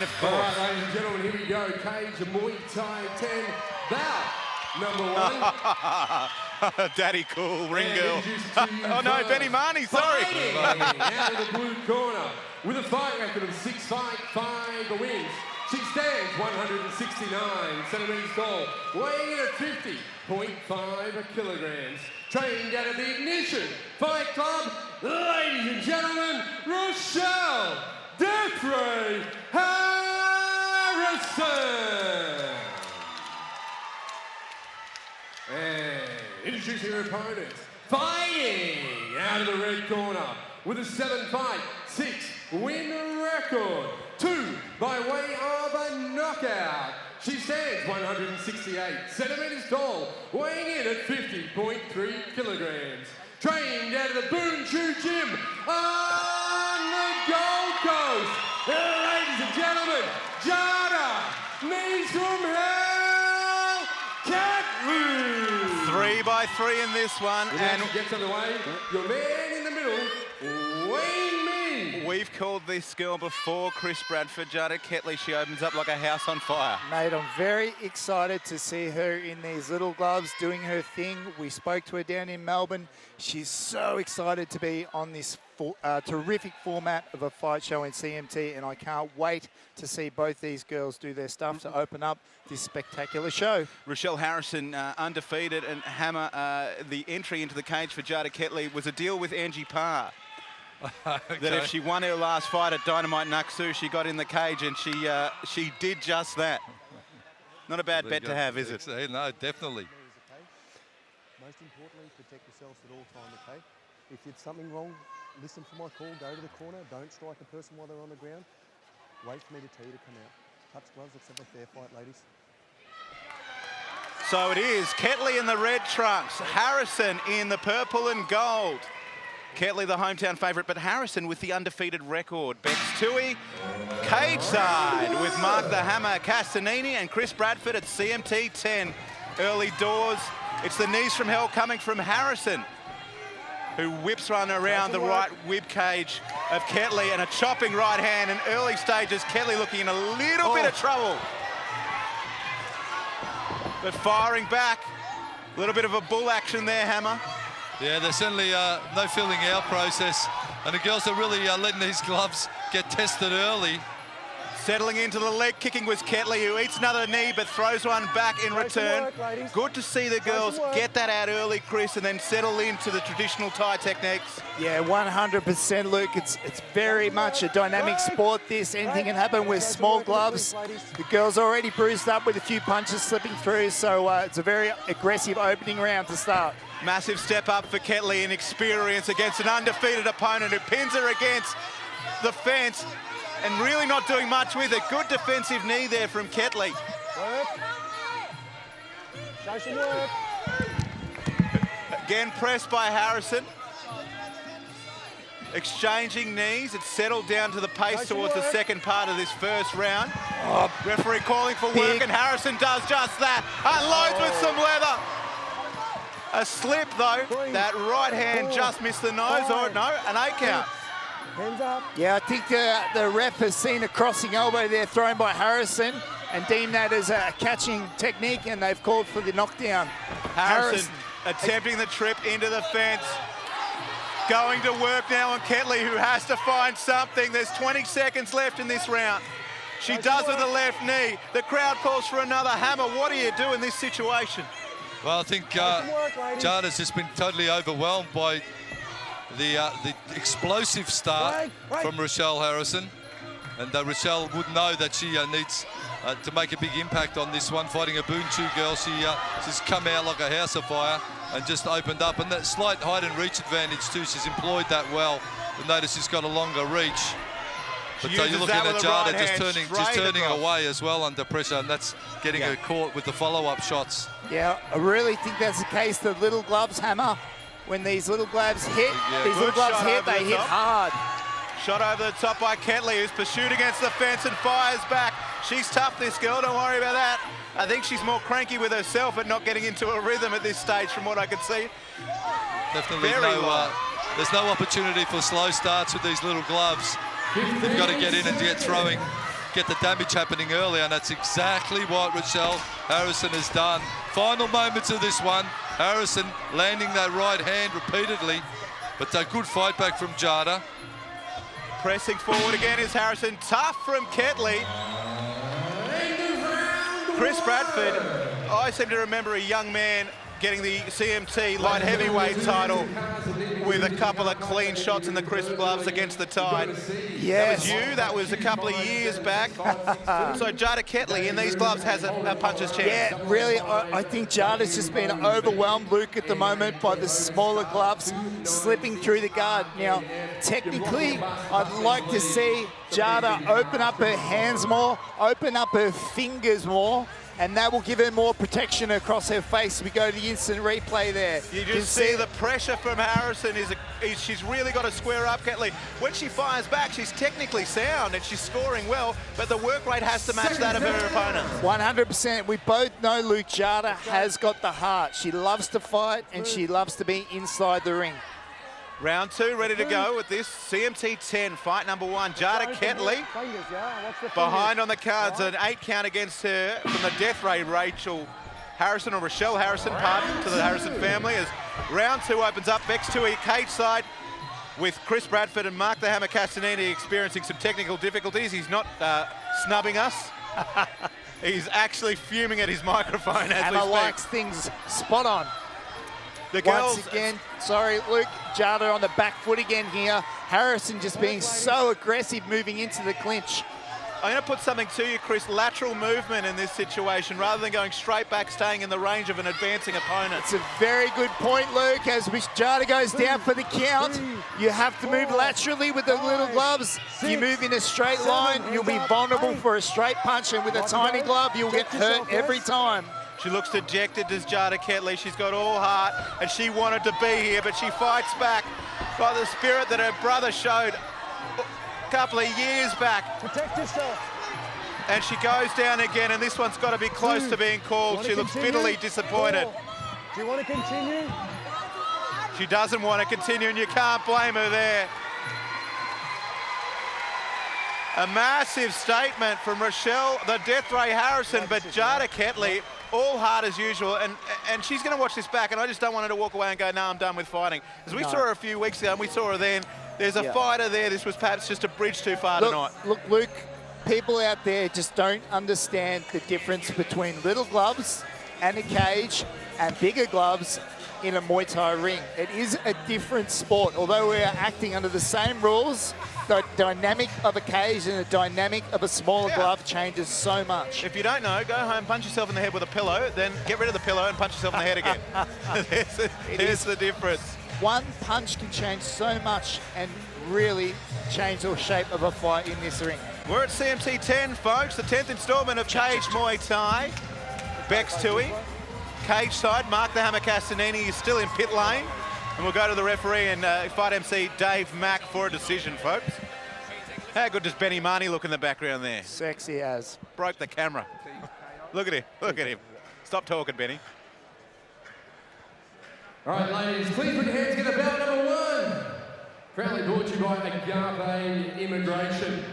of All course. right, ladies and gentlemen, here we go. Cage of Muaythai 10. Bout number 1. Daddy cool, ring And girl. introducing to you Oh no, first, Benny Marnie, sorry. fighting out of the blue corner with a fight record of 6 fights, 5 wins. She stands 169 centimeters tall, weighing in at 50.5 kilograms. Trained out of the Ignition Fight Club, ladies and gentlemen, Rachelle Death Ray Harrison. And introducing her opponent, fighting out of the red corner with a 7-fight, 6-win record, 2 by way of a knockout. She stands 168 centimeters tall, weighing in at 50.3 kilograms. Trained out of the Boon Chu Gym on the Gold Coast. Ladies and gentlemen, Jada, knees from hell, Ketley. 3 by 3 in this one, And gets underway. Your man in the middle, Wayne Me. we've called this girl before, Chris Bradford. Jada Ketley, she opens up like a house on fire. Mate, I'm very excited to see her in these little gloves doing her thing. We spoke to her down in Melbourne. She's so excited to be on this terrific format of a fight show in CMT, and I can't wait to see both these girls do their stuff to open up this spectacular show. Rachelle Harrison, undefeated, and hammer the entry into the cage for Jada Ketley was a deal with Angie Parr. Okay. That if she won her last fight at Dynamite Naksu, she got in the cage, and she did just that. Not a bad bet to have, is it? No, definitely. Most importantly, protect yourselves at all times, okay? If it's something wrong, listen for my call, go to the corner, don't strike a person while they're on the ground. Wait for me to tell you to come out. Touch gloves, let's have a fair fight, ladies. So it is Ketley in the red trunks, Harrison in the purple and gold. Ketley the hometown favourite, but Harrison with the undefeated record. Bex Tui, cage side with Mark the Hammer Castanini and Chris Bradford at CMT 10. Early doors, it's the knees from hell coming from Harrison, who whips one around the right rib cage of Ketley, and a chopping right hand in early stages. Ketley looking in a little bit of trouble. But firing back, a little bit of a bull action there, Hammer. Yeah, there's certainly no filling out process, and the girls are really letting these gloves get tested early. Settling into the leg kicking was Ketley, who eats another knee but throws one back in return. Good to see the girls get that out early, Chris, and then settle into the traditional Thai techniques. Yeah, 100%, Luke. It's very much a dynamic sport, this. Anything can happen with small gloves. The girls already bruised up with a few punches slipping through, so it's a very aggressive opening round to start. Massive step up for Ketley in experience against an undefeated opponent who pins her against the fence and really not doing much with it. Good defensive knee there from Ketley. Show some work. Again pressed by Harrison. Exchanging knees. It's settled down to the pace towards the second part of this first round. Referee calling for work, and Harrison does just that. Unloads with some leather. A slip though. That right hand just missed the nose. Or no, an 8 count. Hands up. Yeah, I think the ref has seen a crossing elbow there thrown by Harrison and deemed that as a catching technique, and they've called for the knockdown. Harrison attempting the trip into the fence. Going to work now on Ketley, who has to find something. There's 20 seconds left in this round. She does with the left knee. The crowd calls for another. Hammer, what do you do in this situation? Well, I think Jada's just been totally overwhelmed by the explosive start from Rachelle Harrison, and Rachelle would know that she needs to make a big impact on this one. Fighting a Boon Chu girl, she's come out like a house of fire and just opened up, and that slight height and reach advantage too, she's employed that well. You'll notice she's got a longer reach. But you're looking at Jada just turning away as well under pressure, and that's getting her caught with the follow-up shots. Yeah, I really think that's the case. The little gloves, Hammer, when these little gloves hit, they hit hard. Shot over the top by Ketley, who's pursued against the fence and fires back. She's tough, this girl, don't worry about that. I think she's more cranky with herself at not getting into a rhythm at this stage from what I can see. Definitely there's no opportunity for slow starts with these little gloves. They've got to get in and get throwing. get the damage happening early, and that's exactly what Rachelle Harrison has done. Final moments of this one. Harrison landing that right hand repeatedly, but a good fight back from Jada. Pressing forward again is Harrison. Tough from Ketley. Chris Bradford, I seem to remember a young man getting the CMT light heavyweight title with a couple of clean shots in the crisp gloves against the Tide. Yes. That was you. That was a couple of years back. So Jada Ketley in these gloves has a puncher's chance. Yeah, really, I think Jada's just been overwhelmed, Luke, at the moment by the smaller gloves slipping through the guard. Now, technically, I'd like to see Jada open up her hands more, open up her fingers more, and that will give her more protection across her face. We go to the instant replay there. You just see the pressure from Harrison. She's really got to square up, Ketley. When she fires back, she's technically sound and she's scoring well, but the work rate has to match that of her opponent. 100%. We both know Luke Jada has got the heart. She loves to fight and she loves to be inside the ring. Round 2 ready to go with this CMT 10, fight number 1. Jada Ketley behind on the cards, an 8 count against her from the death ray, Rachelle Harrison, or Rachelle Harrison, pardon, to the Harrison family, as round 2 opens up. Bex Tui cage side with Chris Bradford and Mark the Hammer Castanini experiencing some technical difficulties. He's not snubbing us. He's actually fuming at his microphone as we Hammer speak. likes things spot on. The girls, Once again, sorry, Luke, Jada on the back foot again here. Harrison just being so aggressive moving into the clinch. I'm going to put something to you, Chris. Lateral movement in this situation, rather than going straight back, staying in the range of an advancing opponent. It's a very good point, Luke. As Jada goes down for the count, you have to move laterally with the little gloves. If you move in a straight line, you'll be vulnerable for a straight punch, and with a tiny glove, you'll get hurt every time. She looks dejected, does Jada Ketley. She's got all heart, and she wanted to be here, but she fights back by the spirit that her brother showed a couple of years back. Protect yourself. And she goes down again, and this one's got to be close to being called. She looks bitterly disappointed. Do you want to continue? She doesn't want to continue, and you can't blame her there. A massive statement from Rachelle, the Death Ray Harrison, but Jada Ketley, all heart as usual, and she's going to watch this back, and I just don't want her to walk away and go, no, I'm done with fighting. Because we saw her a few weeks ago, and we saw her then. There's a fighter there. This was perhaps just a bridge too far tonight. Look, Luke, people out there just don't understand the difference between little gloves and a cage and bigger gloves in a Muay Thai ring. It is a different sport. Although we are acting under the same rules, the dynamic of a cage and the dynamic of a smaller glove changes so much. If you don't know, go home, punch yourself in the head with a pillow, then get rid of the pillow and punch yourself in the head again. There's the difference. One punch can change so much and really change the shape of a fight in this ring. We're at CMT 10, folks, the 10th installment of Cage Muay Thai. Bex Tui, cage side, Mark the Hammer Castanini is still in pit lane. And we'll go to the referee and fight MC Dave Mack for a decision, folks. How good does Benny Marnie look in the background there? Sexy as. Broke the camera. Look at him, look at him. Stop talking, Benny. All right, ladies, please put your hands together. Bout number 1. Proudly brought to you by Agave Immigration.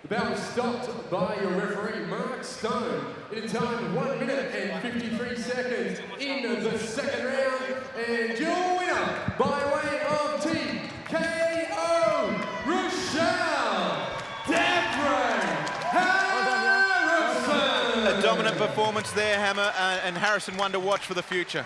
The bout was stopped by your referee, Mark Stone, in a time of 1 minute and 53 seconds in the second round. And your winner, by way of TKO, Rachelle Harrison. A dominant performance there, Hammer, and Harrison one to watch for the future.